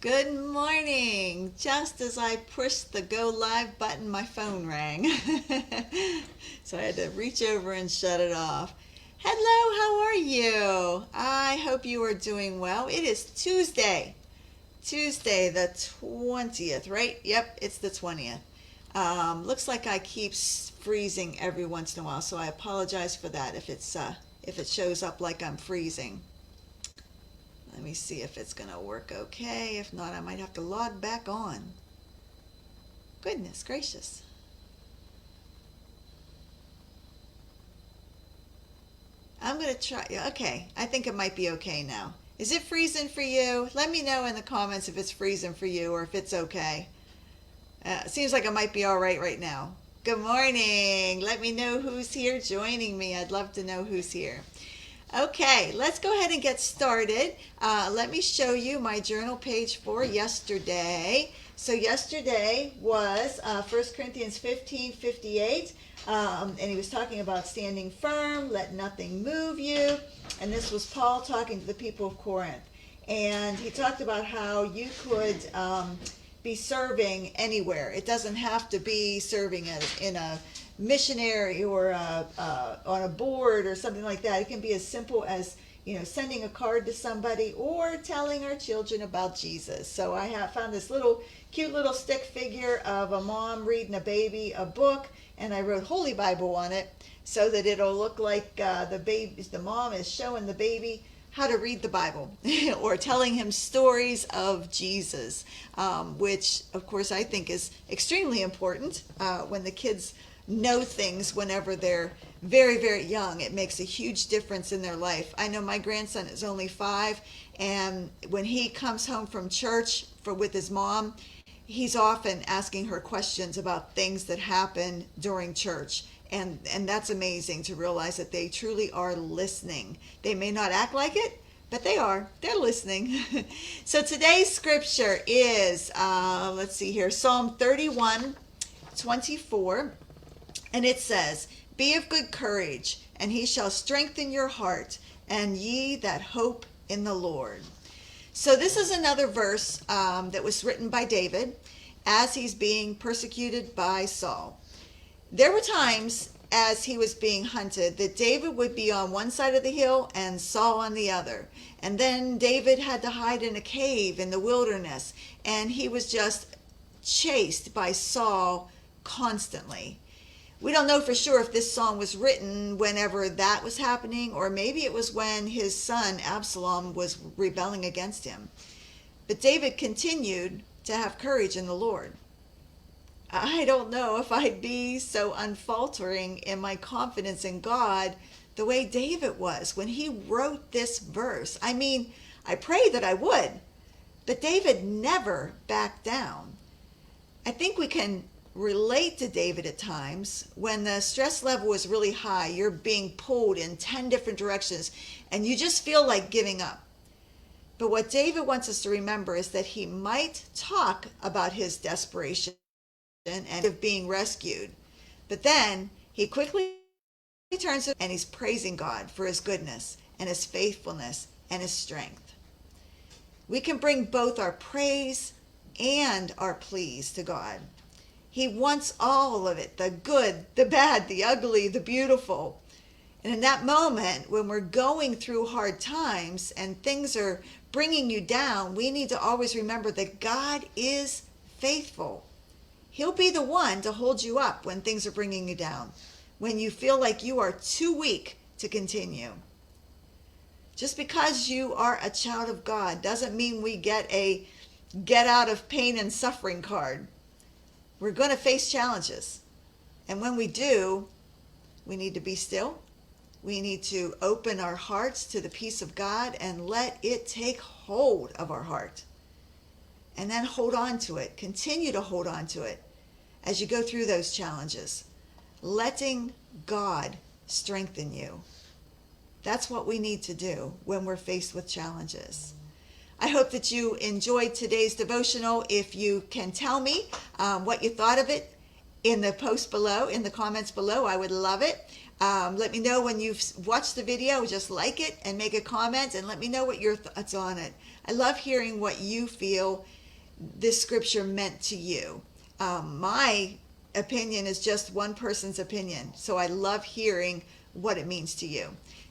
Good morning. Just as I pushed the go live button, my phone rang. So I had to reach over and shut it off. Hello, how are you? I hope you are doing well. It is Tuesday the 20th, right? Yep, it's the 20th. Looks like I keep freezing every once in a while, so I apologize for that if it shows up like I'm freezing. Let me see if it's going to work okay. If not, I might have to log back on. Goodness gracious. I'm going to try. Okay, I think it might be okay now. Is it freezing for you? Let me know in the comments if it's freezing for you or if it's okay. Seems like it might be all right now. Good morning. Let me know who's here joining me. I'd love to know who's here. Okay, let's go ahead and get started. Let me show you my journal page for yesterday. So yesterday was 1 Corinthians 15:58, and he was talking about standing firm, let nothing move you. And this was Paul talking to the people of Corinth. And he talked about how you could be serving anywhere. It doesn't have to be serving in a missionary or on a board or something like that. It can be as simple as sending a card to somebody or telling our children about Jesus. So I have found this cute little stick figure of a mom reading a baby a book, and I wrote Holy Bible on it so that it'll look like the mom is showing the baby how to read the Bible or telling him stories of Jesus, which of course I think is extremely important when the kids know things whenever they're very, very young. It makes a huge difference in their life. I know my grandson is only 5, and when he comes home from church with his mom, he's often asking her questions about things that happen during church. And that's amazing to realize that they truly are listening. They may not act like it, but they are. They're listening. So today's scripture is, let's see here, Psalm 31:24. And it says, "Be of good courage, and he shall strengthen your heart, and ye that hope in the Lord." So this is another verse that was written by David as he's being persecuted by Saul. There were times as he was being hunted that David would be on one side of the hill and Saul on the other. And then David had to hide in a cave in the wilderness, and he was just chased by Saul constantly. We don't know for sure if this song was written whenever that was happening, or maybe it was when his son Absalom was rebelling against him. But David continued to have courage in the Lord. I don't know if I'd be so unfaltering in my confidence in God the way David was when he wrote this verse. I mean, I pray that I would, but David never backed down. I think we can relate to David at times when the stress level is really high. You're being pulled in 10 different directions and you just feel like giving up. But what David wants us to remember is that he might talk about his desperation and of being rescued, but then he quickly turns and he's praising God for his goodness and his faithfulness and his strength. We can bring both our praise and our pleas to God. He wants all of it, the good, the bad, the ugly, the beautiful. And in that moment, when we're going through hard times and things are bringing you down, we need to always remember that God is faithful. He'll be the one to hold you up when things are bringing you down, when you feel like you are too weak to continue. Just because you are a child of God doesn't mean we get a get out of pain and suffering card. We're going to face challenges. And when we do, we need to be still. We need to open our hearts to the peace of God and let it take hold of our heart. And then hold on to it. Continue to hold on to it as you go through those challenges. Letting God strengthen you. That's what we need to do when we're faced with challenges. I hope that you enjoyed today's devotional. If you can tell me what you thought of it in the post below, in the comments below, I would love it. Let me know when you've watched the video. Just like it and make a comment and let me know what your thoughts on it. I love hearing what you feel this scripture meant to you. My opinion is just one person's opinion, so I love hearing what it means to you.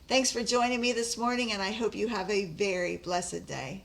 Thanks for joining me this morning, and I hope you have a very blessed day.